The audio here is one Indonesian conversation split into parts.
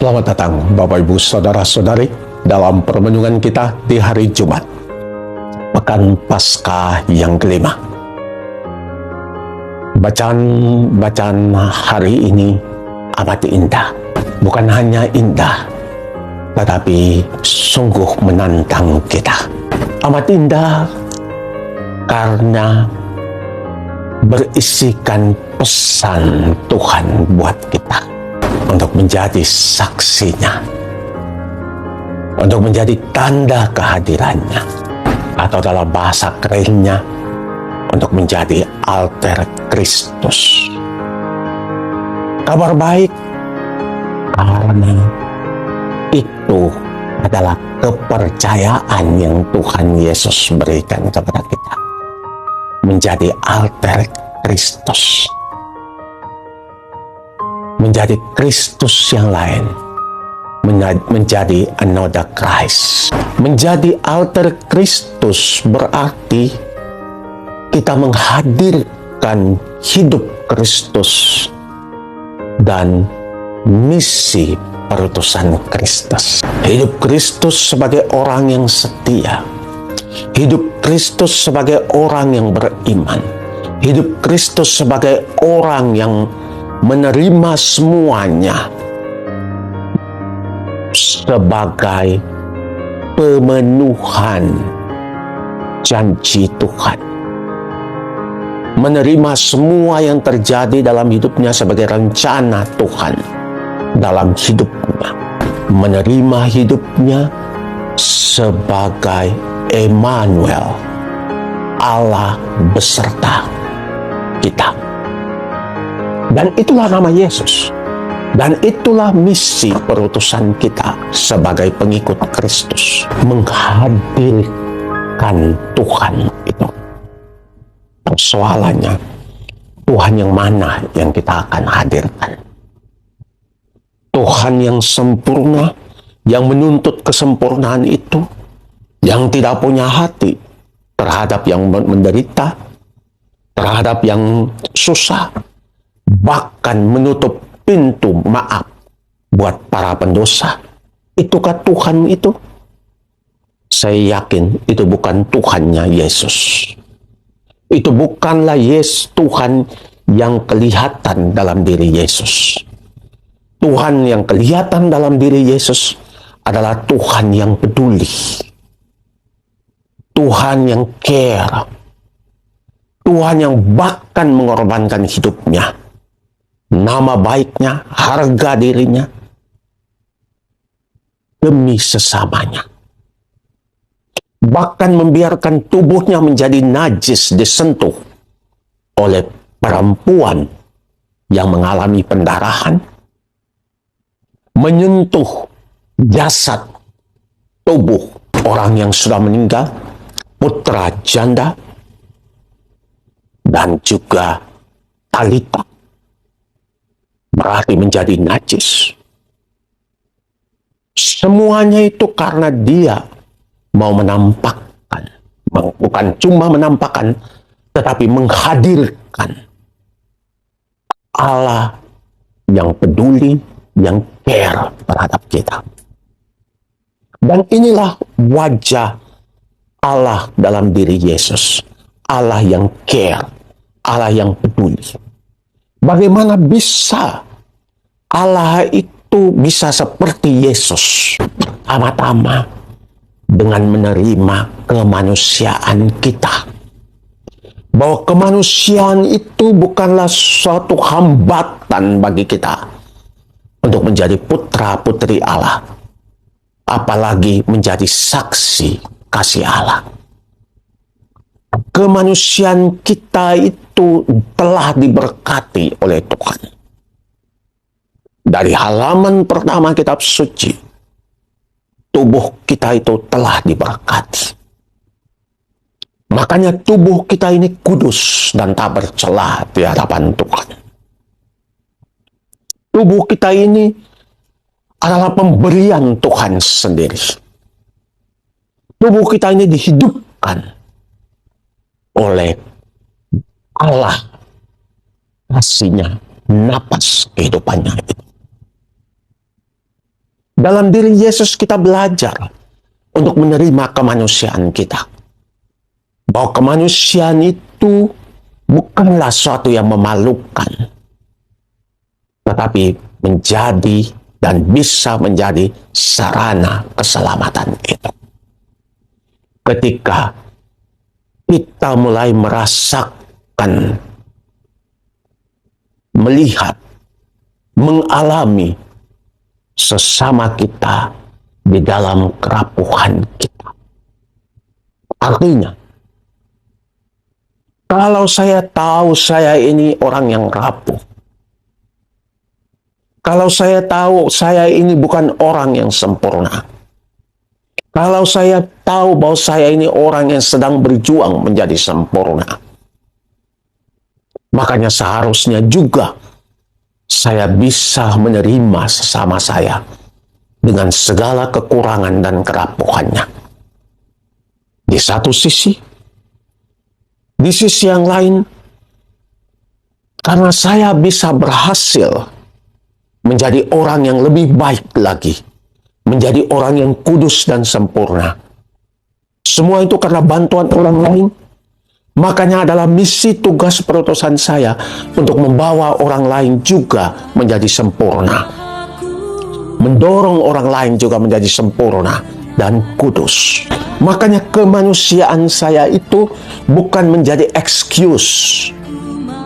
Selamat datang Bapak Ibu Saudara-saudari dalam permenungan kita di hari Jumat, Pekan Paskah yang kelima. Bacaan hari ini amat indah. Bukan hanya indah, tetapi sungguh menantang kita. Amat indah karena berisikan pesan Tuhan buat kita untuk menjadi saksinya, untuk menjadi tanda kehadirannya, atau dalam bahasa kerennya, untuk menjadi alter Kristus. Kabar baik karena itu adalah kepercayaan yang Tuhan Yesus berikan kepada kita, menjadi alter Kristus, menjadi Kristus yang lain, menjadi another Christ. Menjadi alter Kristus berarti kita menghadirkan hidup Kristus dan misi perutusan Kristus. Hidup Kristus sebagai orang yang setia, hidup Kristus sebagai orang yang beriman, hidup Kristus sebagai orang yang menerima semuanya sebagai pemenuhan janji Tuhan, menerima semua yang terjadi dalam hidupnya sebagai rencana Tuhan dalam hidupnya, menerima hidupnya sebagai Emmanuel, Allah beserta kita. Dan itulah nama Yesus. Dan itulah misi perutusan kita sebagai pengikut Kristus. Menghadirkan Tuhan itu. Persoalannya, Tuhan yang mana yang kita akan hadirkan? Tuhan yang sempurna, yang menuntut kesempurnaan itu, yang tidak punya hati terhadap yang menderita, terhadap yang susah, bahkan menutup pintu maaf buat para pendosa. Itukah Tuhan itu? Saya yakin itu bukan Tuhannya Yesus. Itu bukanlah Tuhan yang kelihatan dalam diri Yesus. Tuhan yang kelihatan dalam diri Yesus adalah Tuhan yang peduli, Tuhan yang care, Tuhan yang bahkan mengorbankan hidupnya, nama baiknya, harga dirinya demi sesamanya. Bahkan membiarkan tubuhnya menjadi najis disentuh oleh perempuan yang mengalami pendarahan, menyentuh jasad tubuh orang yang sudah meninggal, putra janda, dan juga Talita, berarti menjadi najis. Semuanya itu karena dia mau menampakkan, bukan cuma menampakkan, tetapi menghadirkan Allah yang peduli, yang care terhadap kita. Dan inilah wajah Allah dalam diri Yesus. Allah yang care, Allah yang peduli. Bagaimana bisa Allah itu bisa seperti Yesus? Pertama-tama dengan menerima kemanusiaan kita. Bahwa kemanusiaan itu bukanlah suatu hambatan bagi kita untuk menjadi putra-putri Allah, apalagi menjadi saksi kasih Allah. Kemanusiaan kita itu telah diberkati oleh Tuhan. Dari halaman pertama kitab suci, tubuh kita itu telah diberkati. Makanya tubuh kita ini kudus dan tak bercela di hadapan Tuhan. Tubuh kita ini adalah pemberian Tuhan sendiri. Tubuh kita ini dihidupkan oleh Allah, kasihnya, napas kehidupannya itu. Dalam diri Yesus kita belajar untuk menerima kemanusiaan kita. Bahwa kemanusiaan itu bukanlah suatu yang memalukan, tetapi menjadi dan bisa menjadi sarana keselamatan itu. Ketika kita mulai merasakan, melihat, mengalami sesama kita di dalam kerapuhan kita. Artinya, kalau saya tahu saya ini orang yang rapuh, kalau saya tahu saya ini bukan orang yang sempurna, kalau saya tahu bahwa saya ini orang yang sedang berjuang menjadi sempurna, makanya seharusnya juga saya bisa menerima sesama saya dengan segala kekurangan dan kerapuhannya. Di satu sisi, di sisi yang lain, karena saya bisa berhasil menjadi orang yang lebih baik lagi, menjadi orang yang kudus dan sempurna. Semua itu karena bantuan orang lain. Makanya adalah misi tugas perutusan saya untuk membawa orang lain juga menjadi sempurna. Mendorong orang lain juga menjadi sempurna dan kudus. Makanya kemanusiaan saya itu bukan menjadi excuse,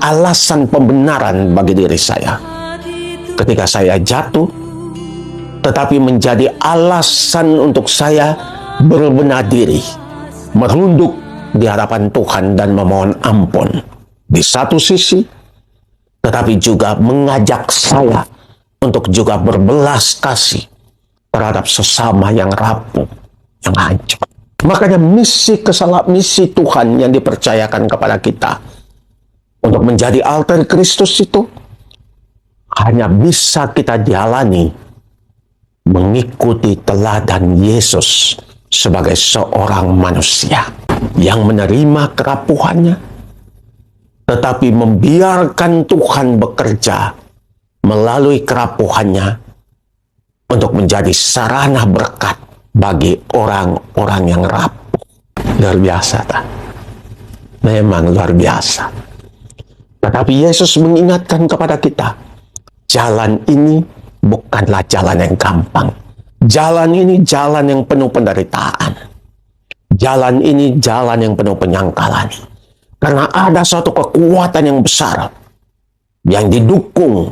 alasan pembenaran bagi diri saya ketika saya jatuh, tetapi menjadi alasan untuk saya berbenah diri, merunduk di hadapan Tuhan dan memohon ampun di satu sisi, tetapi juga mengajak saya untuk juga berbelas kasih terhadap sesama yang rapuh, yang hancur. Makanya misi Tuhan yang dipercayakan kepada kita untuk menjadi altar Kristus itu hanya bisa kita jalani mengikuti teladan Yesus sebagai seorang manusia yang menerima kerapuhannya, tetapi membiarkan Tuhan bekerja melalui kerapuhannya untuk menjadi sarana berkat bagi orang-orang yang rapuh. Luar biasa, tak? Memang luar biasa. Tetapi Yesus mengingatkan kepada kita, jalan ini bukanlah jalan yang gampang. Jalan ini jalan yang penuh penderitaan. Jalan ini jalan yang penuh penyangkalan. Karena ada suatu kekuatan yang besar yang didukung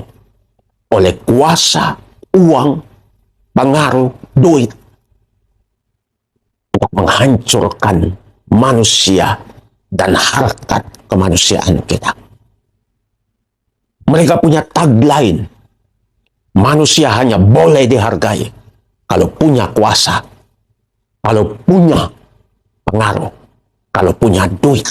oleh kuasa, uang, pengaruh, duit untuk menghancurkan manusia dan harkat kemanusiaan kita. Mereka punya tagline, manusia hanya boleh dihargai kalau punya kuasa, kalau punya pengaruh, kalau punya duit.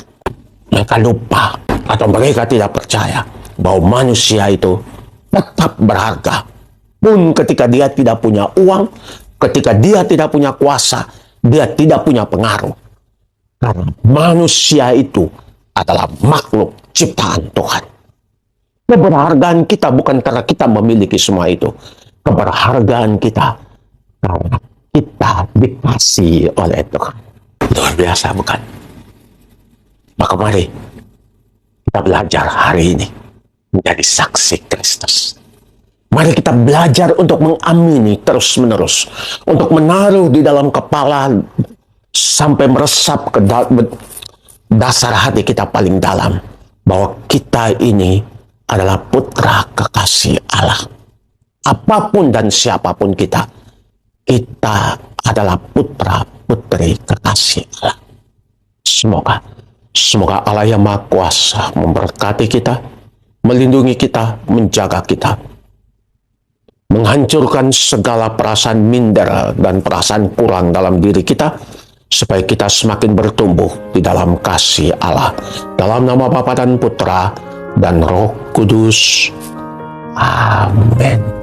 Mereka lupa atau mereka tidak percaya bahwa manusia itu tetap berharga. Pun ketika dia tidak punya uang, ketika dia tidak punya kuasa, dia tidak punya pengaruh. Karena manusia itu adalah makhluk ciptaan Tuhan. Keberhargaan kita bukan karena kita memiliki semua itu. Keberhargaan kita karena kita dikasihi oleh Tuhan. Luar biasa, bukan? Maka mari kita belajar hari ini menjadi saksi Kristus. Mari kita belajar untuk mengamini terus-menerus, untuk menaruh di dalam kepala sampai meresap ke dasar hati kita paling dalam, bahwa kita ini adalah putra kekasih Allah. Apapun dan siapapun kita adalah putra-putri kekasih Allah. Semoga Allah yang Maha Kuasa memberkati kita, melindungi kita, menjaga kita, menghancurkan segala perasaan minder dan perasaan kurang dalam diri kita, supaya kita semakin bertumbuh di dalam kasih Allah. Dalam nama Bapa dan Putra dan Roh Kudus. Amin.